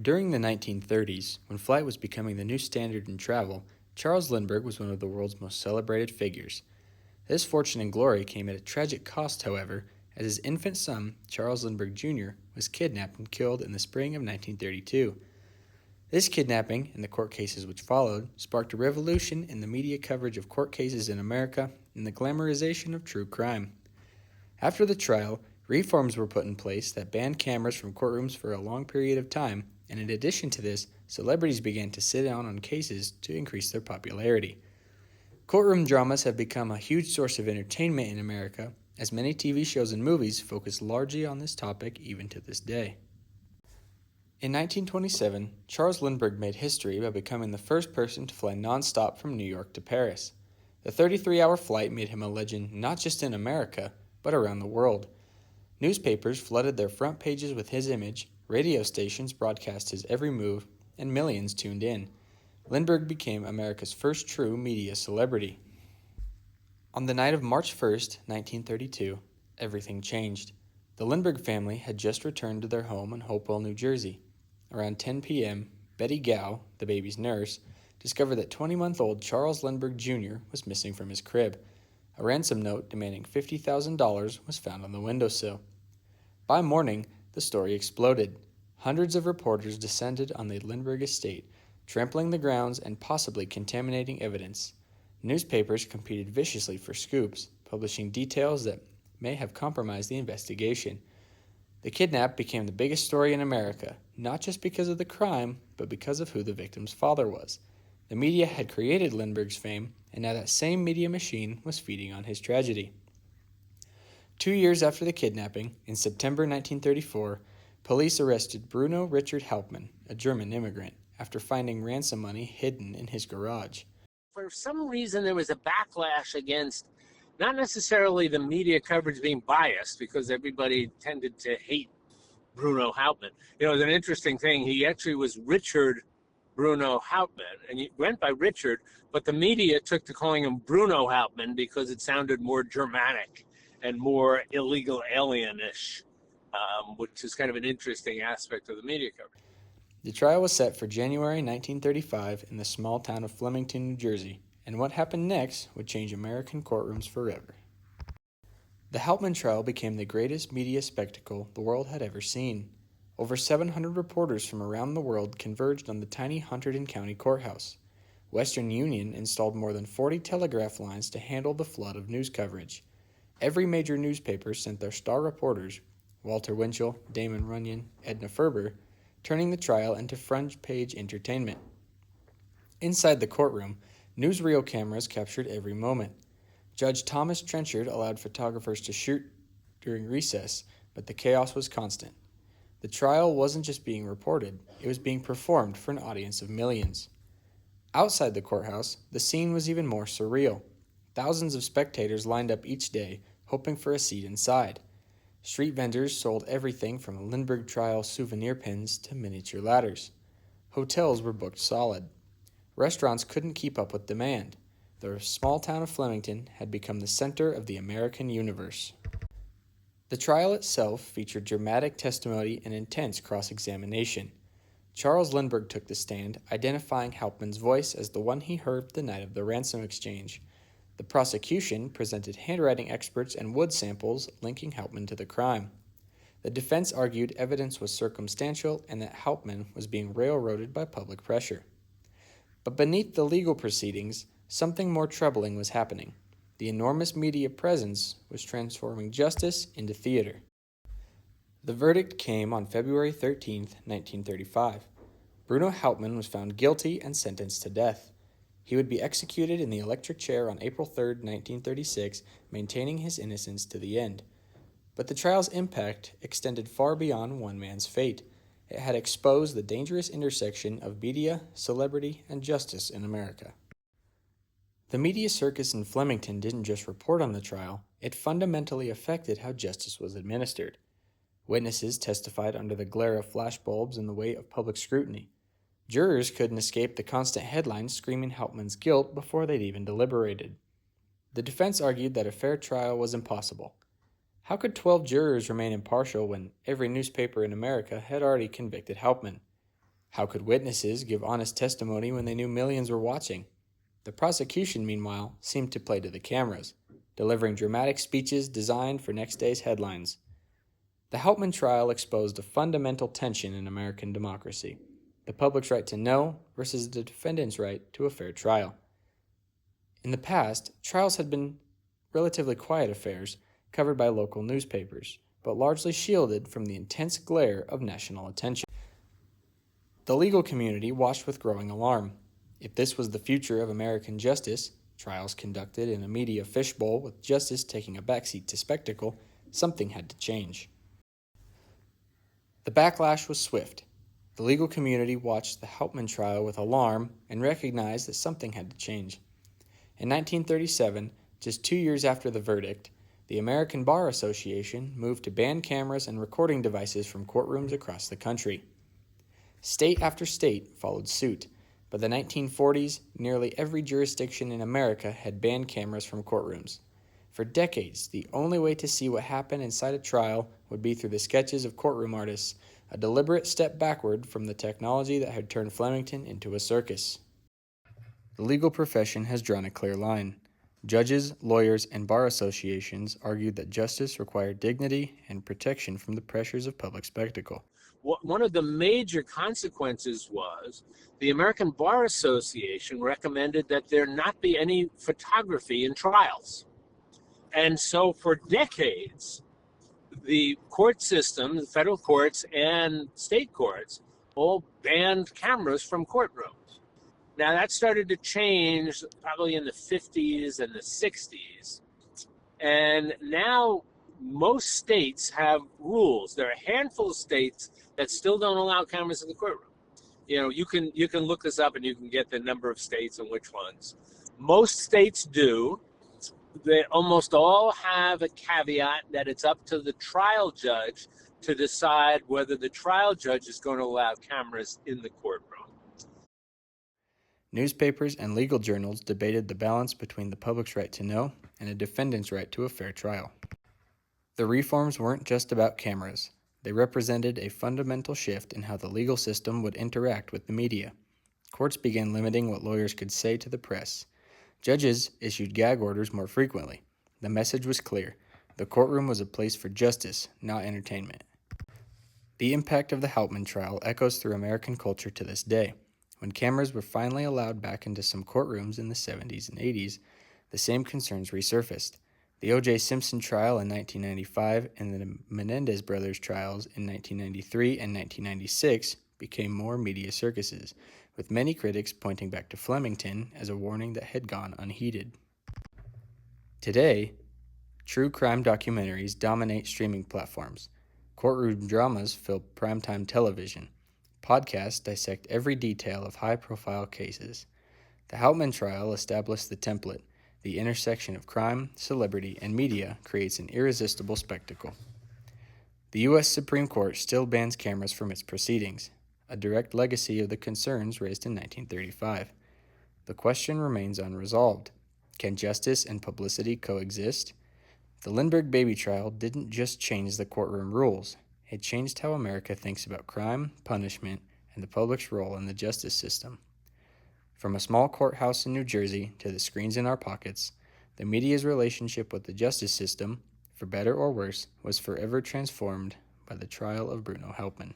During the 1930s, when flight was becoming the new standard in travel, Charles Lindbergh was one of the world's most celebrated figures. This fortune and glory came at a tragic cost, however, as his infant son, Charles Lindbergh Jr., was kidnapped and killed in the spring of 1932. This kidnapping, and the court cases which followed, sparked a revolution in the media coverage of court cases in America and the glamorization of true crime. After the trial, reforms were put in place that banned cameras from courtrooms for a long period of time, and in addition to this, celebrities began to sit down on cases to increase their popularity. Courtroom dramas have become a huge source of entertainment in America, as many TV shows and movies focus largely on this topic even to this day. In 1927, Charles Lindbergh made history by becoming the first person to fly nonstop from New York to Paris. The 33-hour flight made him a legend not just in America, but around the world. Newspapers flooded their front pages with his image, radio stations broadcast his every move, and millions tuned in. Lindbergh became America's first true media celebrity. On the night of March 1st, 1932, everything changed. The Lindbergh family had just returned to their home in Hopewell, New Jersey. Around 10 p.m., Betty Gow, the baby's nurse, discovered that 20-month-old Charles Lindbergh Jr. was missing from his crib. A ransom note demanding $50,000 was found on the windowsill. By morning, the story exploded. Hundreds of reporters descended on the Lindbergh estate, trampling the grounds and possibly contaminating evidence. Newspapers competed viciously for scoops, publishing details that may have compromised the investigation. The kidnap became the biggest story in America, not just because of the crime, but because of who the victim's father was. The media had created Lindbergh's fame, and now that same media machine was feeding on his tragedy. 2 years after the kidnapping, in September 1934, police arrested Bruno Richard Hauptmann, a German immigrant, after finding ransom money hidden in his garage. For some reason, there was a backlash against not necessarily the media coverage being biased, because everybody tended to hate Bruno Hauptmann. It was an interesting thing. He actually was Richard Bruno Hauptmann, and he went by Richard, but the media took to calling him Bruno Hauptmann because it sounded more Germanic and more illegal alienish, which is kind of an interesting aspect of the media coverage. The trial was set for January 1935 in the small town of Flemington, New Jersey, and what happened next would change American courtrooms forever. The Hauptmann trial became the greatest media spectacle the world had ever seen. Over 700 reporters from around the world converged on the tiny Hunterdon County Courthouse. Western Union installed more than 40 telegraph lines to handle the flood of news coverage. Every major newspaper sent their star reporters, Walter Winchell, Damon Runyon, Edna Ferber, turning the trial into front-page entertainment. Inside the courtroom, newsreel cameras captured every moment. Judge Thomas Trenchard allowed photographers to shoot during recess, but the chaos was constant. The trial wasn't just being reported, it was being performed for an audience of millions. Outside the courthouse, the scene was even more surreal. Thousands of spectators lined up each day, hoping for a seat inside. Street vendors sold everything from Lindbergh trial souvenir pins to miniature ladders. Hotels were booked solid. Restaurants couldn't keep up with demand. The small town of Flemington had become the center of the American universe. The trial itself featured dramatic testimony and intense cross-examination. Charles Lindbergh took the stand, identifying Hauptmann's voice as the one he heard the night of the ransom exchange. The prosecution presented handwriting experts and wood samples linking Hauptmann to the crime. The defense argued evidence was circumstantial and that Hauptmann was being railroaded by public pressure. But beneath the legal proceedings, something more troubling was happening. The enormous media presence was transforming justice into theater. The verdict came on February 13, 1935. Bruno Hauptmann was found guilty and sentenced to death. He would be executed in the electric chair on April 3, 1936, maintaining his innocence to the end. But the trial's impact extended far beyond one man's fate. It had exposed the dangerous intersection of media, celebrity, and justice in America. The media circus in Flemington didn't just report on the trial, it fundamentally affected how justice was administered. Witnesses testified under the glare of flashbulbs in the weight of public scrutiny. Jurors couldn't escape the constant headlines screaming Hauptmann's guilt before they'd even deliberated. The defense argued that a fair trial was impossible. How could 12 jurors remain impartial when every newspaper in America had already convicted Hauptmann? How could witnesses give honest testimony when they knew millions were watching? The prosecution, meanwhile, seemed to play to the cameras, delivering dramatic speeches designed for next day's headlines. The Hauptmann trial exposed a fundamental tension in American democracy: the public's right to know versus the defendant's right to a fair trial. In the past, trials had been relatively quiet affairs covered by local newspapers, but largely shielded from the intense glare of national attention. The legal community watched with growing alarm. If this was the future of American justice, trials conducted in a media fishbowl with justice taking a backseat to spectacle, something had to change. The backlash was swift. The legal community watched the Hauptmann trial with alarm and recognized that something had to change. In 1937, just 2 years after the verdict, the American Bar Association moved to ban cameras and recording devices from courtrooms across the country. State after state followed suit. By the 1940s, nearly every jurisdiction in America had banned cameras from courtrooms. For decades, the only way to see what happened inside a trial would be through the sketches of courtroom artists, a deliberate step backward from the technology that had turned Flemington into a circus. The legal profession has drawn a clear line. Judges, lawyers, and bar associations argued that justice required dignity and protection from the pressures of public spectacle. One of the major consequences was the American Bar Association recommended that there not be any photography in trials. And so for decades, the court system, the federal courts and state courts, all banned cameras from courtrooms. Now that started to change probably in the 50s and the 60s. And now most states have rules. There are a handful of states that still don't allow cameras in the courtroom. You know, you can look this up and you can get the number of states and which ones. Most states do. They almost all have a caveat that it's up to the trial judge to decide whether the trial judge is going to allow cameras in the courtroom. Newspapers and legal journals debated the balance between the public's right to know and a defendant's right to a fair trial. The reforms weren't just about cameras. They represented a fundamental shift in how the legal system would interact with the media. Courts began limiting what lawyers could say to the press. Judges issued gag orders more frequently. The message was clear. The courtroom was a place for justice, not entertainment. The impact of the Hauptmann trial echoes through American culture to this day. When cameras were finally allowed back into some courtrooms in the 70s and 80s, the same concerns resurfaced. The O.J. Simpson trial in 1995 and the Menendez brothers trials in 1993 and 1996 became more media circuses, with many critics pointing back to Flemington as a warning that had gone unheeded. Today, true crime documentaries dominate streaming platforms. Courtroom dramas fill primetime television. Podcasts dissect every detail of high-profile cases. The Hauptmann trial established the template. The intersection of crime, celebrity, and media creates an irresistible spectacle. The U.S. Supreme Court still bans cameras from its proceedings, a direct legacy of the concerns raised in 1935. The question remains unresolved. Can justice and publicity coexist? The Lindbergh baby trial didn't just change the courtroom rules. It changed how America thinks about crime, punishment, and the public's role in the justice system. From a small courthouse in New Jersey to the screens in our pockets, the media's relationship with the justice system, for better or worse, was forever transformed by the trial of Bruno Hauptmann.